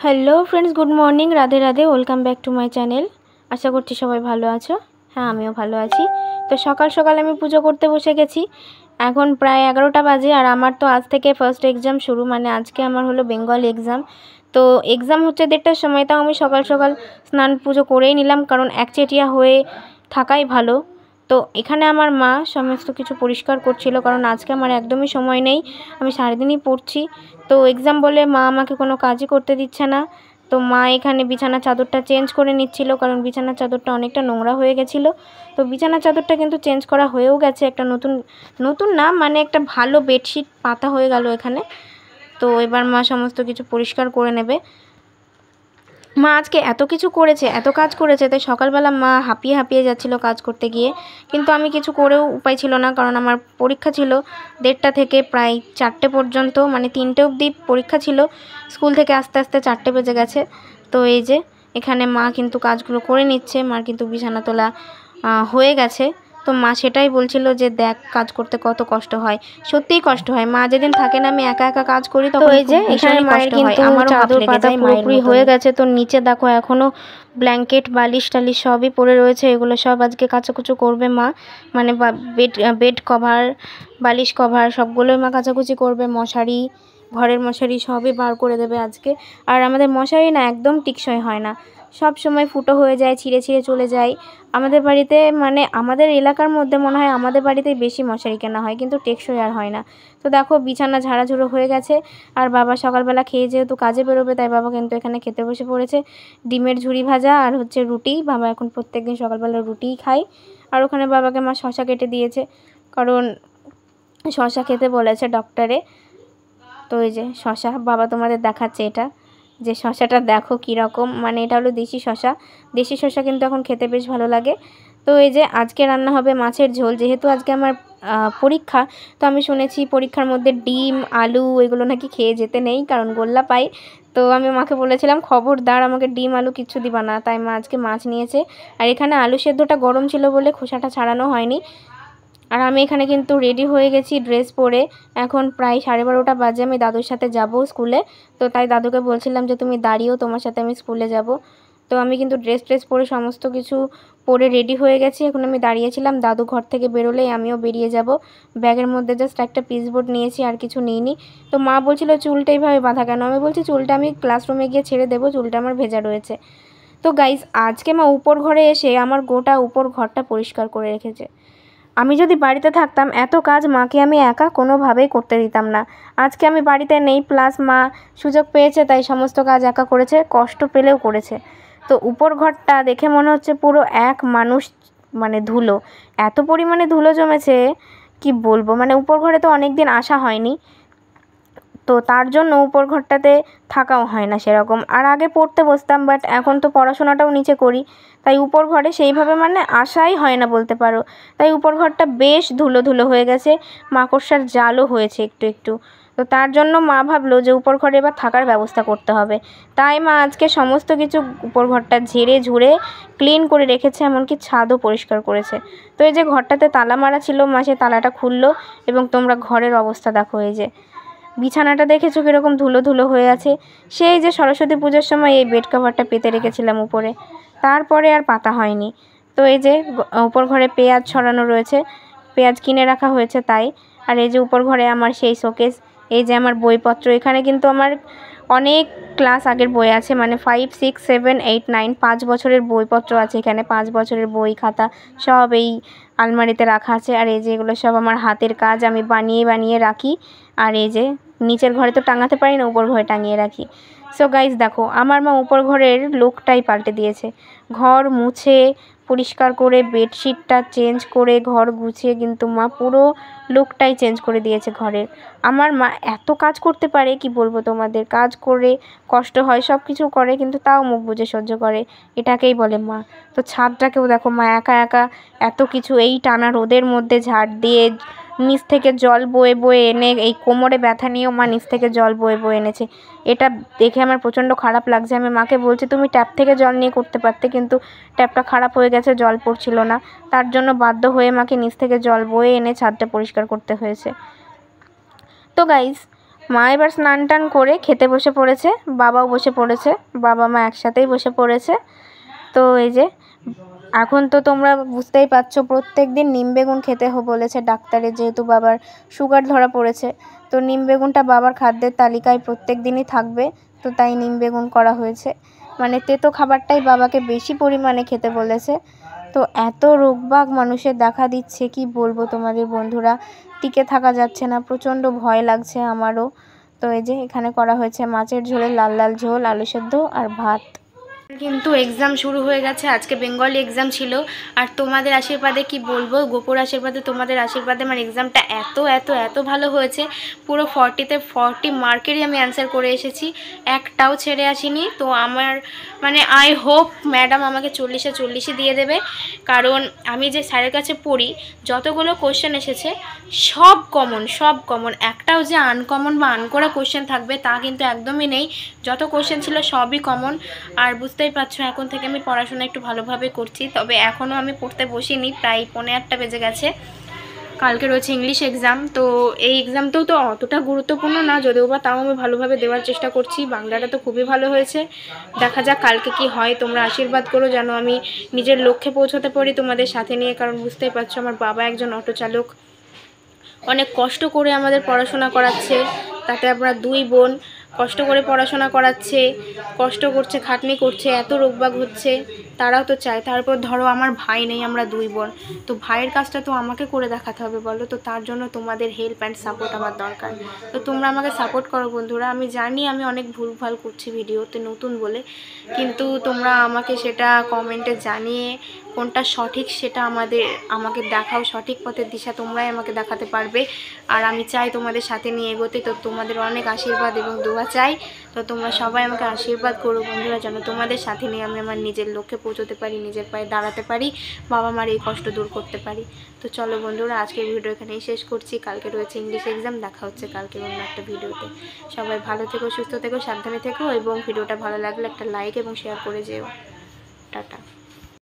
Hello friends, good morning, Radhe Radhe. Welcome back to my channel. আশা করছি সবাই ভালো আছো। হ্যাঁ, আমিও ভালো আছি। তো সকাল সকাল আমি পুজো করতে বসে গেছি। এখন প্রায় 11টা বাজে আর আমার তো আজ থেকে ফার্স্ট এক্সাম শুরু, মানে আজকে আমার হলো বেঙ্গল এক্সাম। তো এক্সাম হচ্ছে 1:30টার সময়, তাও আমি সকাল সকাল স্নান পুজো করেই নিলাম, কারণ একচেটিয়া হয়ে থাকাই ভালো। তো এখানে আমার মা সমস্ত কিছু পরিষ্কার করছিল, কারণ আজকে আমার একদমই সময় নেই, আমি সারাদিনই পড়ছি। তো এক্সাম বলে মা আমাকে কোনো কাজই করতে দিচ্ছে না। তো মা এখানে বিছানার চাদরটা চেঞ্জ করে নিচ্ছিল, কারণ বিছানার চাদরটা অনেকটা নোংরা হয়ে গেছিলো। তো বিছানার চাদরটা কিন্তু চেঞ্জ করা হয়েও গেছে, একটা নতুন নতুন না, মানে একটা ভালো বেডশিট পাতা হয়ে গেল এখানে। তো এবার মা সমস্ত কিছু পরিষ্কার করে নেবে। মা আজকে এত কিছু করেছে, এত কাজ করেছে, তাই সকালবেলা মা হাঁপিয়ে হাঁপিয়ে যাচ্ছিলো কাজ করতে গিয়ে। কিন্তু আমি কিছু করেও উপায় ছিল না, কারণ আমার পরীক্ষা ছিল 1:30টা থেকে প্রায় 4টে পর্যন্ত, মানে 3টে অবধি পরীক্ষা ছিল। স্কুল থেকে আস্তে আস্তে 4টে বেজে গেছে। তো এই যে এখানে মা কিন্তু কাজগুলো করে নিচ্ছে, মার কিন্তু বিছানা তোলা হয়ে গেছে। তো মা সেটাই বলছিল যে দেখ কাজ করতে কত কষ্ট হয়। সত্যিই কষ্ট হয়, মা যেদিন থাকে না আমি একা একা কাজ করি, তো এই যে এখানে মায়ের কিন্তু চাদর পাতা পুরোপুরি হয়ে গেছে। তো নিচে দেখো এখনো ব্ল্যাঙ্কেট বালিশ টালিশ সবই পড়ে রয়েছে, এগুলো সব আজকে কাচাকুচি করবে মা। মানে বেড কভার, বালিশ কভার সবগুলোই মা কাচাকুচি করবে। মশারি, ঘরের মশারি সবই বার করে দেবে আজকে। আর আমাদের মশারি না একদম টিকসই হয় না, সব সময় ফুটো হয়ে যায়, ছিঁড়ে ছিঁড়ে চলে যায় আমাদের বাড়িতে। মানে আমাদের এলাকার মধ্যে মনে হয় আমাদের বাড়িতেই বেশি মশারি কেনা হয়, কিন্তু টেকসই আর হয় না। তো দেখো বিছানা ঝাড়াঝুড়ো হয়ে গেছে। আর বাবা সকালবেলা খেয়ে যেহেতু কাজে বেরোবে, তাই বাবা কিন্তু এখানে খেতে বসে পড়েছে। ডিমের ঝুরি ভাজা আর হচ্ছে রুটি। বাবা এখন প্রত্যেকদিন সকালবেলা রুটিই খায়। আর ওখানে বাবাকে মা শশা কেটে দিয়েছে, কারণ শশা খেতে বলেছে ডক্টরে। তো এই যে শশা বাবা তোমাদের দেখাচ্ছে, এটা যে শশাটা দেখো কীরকম, মানে এটা হলো দেশি শশা। দেশি শশা কিন্তু এখন খেতে বেশ ভালো লাগে। তো এই যে আজকে রান্না হবে মাছের ঝোল, যেহেতু আজকে আমার পরীক্ষা। তো আমি শুনেছি পরীক্ষার মধ্যে ডিম আলু এগুলো নাকি খেয়ে যেতে নেই, কারণ গোল্লা পাই। তো আমি মাকে বলেছিলাম খবরদার আমাকে ডিম আলু কিচ্ছু দিবা না, তাই মা আজকে মাছ নিয়েছে। আর এখানে আলু সেদ্ধটা গরম ছিল বলে খোসাটা ছাড়ানো হয়নি। আর আমি এখানে কিন্তু রেডি হয়ে গেছি ড্রেস পরে। এখন প্রায় 12:30টা বাজে, আমি দাদুর সাথে যাব স্কুলে। তো তাই দাদুকে বলছিলাম যে তুমি দাঁড়িয়েও, তোমার সাথে আমি স্কুলে যাব। তো আমি কিন্তু ড্রেস পরে সমস্ত কিছু পরে রেডি হয়ে গেছি। এখন আমি দাঁড়িয়েছিলাম, দাদু ঘর থেকে বেরোলেই আমিও বেরিয়ে যাব। ব্যাগের মধ্যে জাস্ট একটা পিসবোর্ড নিয়েছি, আর কিছু নিইনি। তো মা বলছিল চুলটা এইভাবে বাঁধা কেন, আমি বলছি চুলটা আমি ক্লাসরুমে গিয়ে ছেড়ে দেবো, চুলটা আমার ভেজা রয়েছে। তো গাইজ আজকে মা উপর ঘরে এসে আমার গোটা উপর ঘরটা পরিষ্কার করে রেখেছে। আমি যদি বাড়িতে থাকতাম এত কাজ মাকে আমি একা কোনোভাবেই করতে দিতাম না। আজকে আমি বাড়িতে নেই, প্লাস মা সুযোগ পেয়েছে তাই সমস্ত কাজ একা করেছে, কষ্ট পেলেও করেছে। তো উপর ঘরটা দেখে মনে হচ্ছে পুরো এক মানুষ, মানে ধুলো, এত পরিমাণে ধুলো জমেছে কি বলবো। মানে উপর ঘরে তো অনেক দিন আসা হয়নি, তো তার জন্য উপর ঘরটাতে থাকাও হয় না সেরকম। আর আগে পড়তে বসতাম, বাট এখন তো পড়াশোনাটাও নিচে করি, তাই উপর ঘরে সেইভাবে মানে আসাই হয় না বলতে পারো। তাই উপর ঘরটা বেশ ধুলো ধুলো হয়ে গেছে, মাকড়সার জালও হয়েছে একটু একটু। তো তার জন্য মা ভাবলো যে উপর ঘরে এবার থাকার ব্যবস্থা করতে হবে। তাই মা আজকে সমস্ত কিছু উপর ঘরটা ঝেড়ে ঝুড়ে ক্লিন করে রেখেছে, এমনকি ছাদও পরিষ্কার করেছে। তো এই যে ঘরটাতে তালা মারা ছিল, মা সে তালাটা খুললো। এবং তোমরা ঘরের অবস্থা দেখো, এই যে বিছানাটা দেখেছো কীরকম ধুলো ধুলো হয়ে আছে। সেই যে সরস্বতী পুজোর সময় এই বেড কভারটা পেতে রেখেছিলাম উপরে, তারপরে আর পাতা হয়নি। তো এই যে উপর ঘরে পেঁয়াজ ছড়ানো রয়েছে, পেঁয়াজ কিনে রাখা হয়েছে তাই। আর এই যে উপর ঘরে আমার সেই শোকেস, এই যে আমার বইপত্র, এখানে কিন্তু আমার অনেক ক্লাস আগের বই আছে, মানে 5, 6, 7, 8, 9 5 বছরের বইপত্র আছে এখানে। 5 বছরের বই খাতা সব এই আলমারিতে রাখা আছে। আর এই যে এগুলো সব আমার হাতের কাজ, আমি বানিয়ে বানিয়ে রাখি। আর এই যে নিচের ঘরে তো টাঙাতে পারি না, উপর ঘরে টাঙিয়ে রাখি। সো গাইজ দেখো আমার মা উপর ঘরের লুকটাই পাল্টে দিয়েছে। ঘর মুছে পরিষ্কার করে বেডশিটটা চেঞ্জ করে ঘর গুছিয়ে কিন্তু মা পুরো লুকটাই চেঞ্জ করে দিয়েছে ঘরের। আমার মা এত কাজ করতে পারে কি বলবো তোমাদের, কাজ করে কষ্ট হয় সব কিছু করে, কিন্তু তাও মুখ বুজে সহ্য করে, এটাকেই বলে মা। তো ছাদটাকেও দেখো মা একা একা এত কিছু এই টানা রোদের মধ্যে ঝাড় দিয়ে, নিচ থেকে জল বয়ে বয়ে এনে, এই কোমরে ব্যথা নিয়েও মা নিচ থেকে জল বয়ে বয়ে এনেছে। এটা দেখে আমার প্রচণ্ড খারাপ লাগছে। আমি মাকে বলছি তুমি ট্যাপ থেকে জল নিয়ে করতে পারতে, কিন্তু ট্যাপটা খারাপ হয়ে গেছে, জল পড়ছিল না। তার জন্য বাধ্য হয়ে মাকে নিচ থেকে জল বয়ে এনে ছাদটা পরিষ্কার করতে হয়েছে। তো গাইজ মা এবার স্নান টান করে খেতে বসে পড়েছে, বাবাও বসে পড়েছে, বাবা মা একসাথেই বসে পড়েছে। তো এই যে এখন তো তোমরা বুঝতেই পারছো প্রত্যেক দিন নিম বেগুন খেতে বলেছে ডাক্তারে, যেহেতু বাবার সুগার ধরা পড়েছে। তো নিম বেগুনটা বাবার খাদ্যের তালিকায় প্রত্যেক দিনই থাকবে, তো তাই নিম বেগুন করা হয়েছে। মানে তেতো খাবারটাই বাবাকে বেশি পরিমাণে খেতে বলেছে। তো এত রোগবাগ মানুষের দেখা দিচ্ছে কি বলবো তোমাদের বন্ধুরা, টিকে থাকা যাচ্ছে না, প্রচণ্ড ভয় লাগছে আমারও। তো এই যে এখানে করা হয়েছে মাছের ঝোলের লাল লাল ঝোল, আলু সেদ্ধ আর ভাত। কিন্তু এক্সাম শুরু হয়ে গেছে, আজকে বেঙ্গলি এক্সাম ছিল। আর তোমাদের আশীর্বাদে কি বলবো, গোপুর আশীর্বাদে, তোমাদের আশীর্বাদে আমার এক্সামটা এত এত এত ভালো হয়েছে। পুরো 40তে 40 মার্কেরই আমি অ্যান্সার করে এসেছি, একটাও ছেড়ে আসিনি। তো আমার মানে আই হোপ ম্যাডাম আমাকে 40-এ 40ই দিয়ে দেবে, কারণ আমি যে স্যারের কাছে পড়ি যতগুলো কোশ্চেন এসেছে সব কমন, একটাও যে আনকমন বা আনকরা কোশ্চেন থাকবে তা কিন্তু একদমই নেই। যত কোশ্চেন ছিল সবই কমন। আর বুঝতেই পারছো এখন থেকে আমি পড়াশোনা একটু ভালোভাবে করছি, তবে এখনও আমি পড়তে বসিনি, প্রায় 8:45 বেজে গেছে। কালকে রয়েছে ইংলিশ এক্সাম, তো এই এক্সামটাও তো অতটা গুরুত্বপূর্ণ না, যদিও বা তাও আমি ভালোভাবে দেওয়ার চেষ্টা করছি। বাংলাটা তো খুবই ভালো হয়েছে, দেখা যাক কালকে কি হয়। তোমরা আশীর্বাদ করো যেন আমি নিজের লক্ষ্যে পৌঁছতে পারি তোমাদের সাথে নিয়ে, কারণ বুঝতেই পারছো আমার বাবা একজন অটো চালক, অনেক কষ্ট করে আমাদের পড়াশোনা করাচ্ছে, তাতে আমরা 2 বোন কষ্ট করে পড়াশোনা করাচ্ছে, কষ্ট করছে, খাটনি করছে, এত রোগবাগ হচ্ছে, তারাও তো চায়। তারপর ধরো আমার ভাই নেই, আমরা 2 বোন, তো ভাইয়ের কাজটা তো আমাকে করে দেখাতে হবে বলো। তো তার জন্য তোমাদের হেল্প অ্যান্ড সাপোর্ট আমার দরকার। তো তোমরা আমাকে সাপোর্ট করো বন্ধুরা। আমি জানি আমি অনেক ভুলভাল করছি ভিডিওতে নতুন বলে, কিন্তু তোমরা আমাকে সেটা কমেন্টে জানিয়ে কোনটা সঠিক সেটা আমাকে দেখাও, সঠিক পথের দিশা তোমরাই আমাকে দেখাতে পারবে। আর আমি চাই তোমাদের সাথে নিয়ে এগোতে, তো তোমাদের অনেক আশীর্বাদ এবং দোয়া চাই। তো তোমরা সবাই আমাকে আশীর্বাদ করো বন্ধুরা, যেন তোমাদের সাথে নিয়ে আমি আমার নিজের লক্ষ্যে পৌঁছতে পারি, নিজের পায়ে দাঁড়াতে পারি, বাবা মার এই কষ্ট দূর করতে পারি। তো চলো বন্ধুরা, আজকের ভিডিও এখানেই শেষ করছি। কালকে রয়েছে ইংলিশ এক্সাম, দেখা হচ্ছে কালকে অন্য একটা ভিডিওতে। সবাই ভালো থেকো, সুস্থ থেকো, সাবধানে থেকো, এবং ভিডিওটা ভালো লাগলে একটা লাইক এবং শেয়ার করে যেও। টাটা।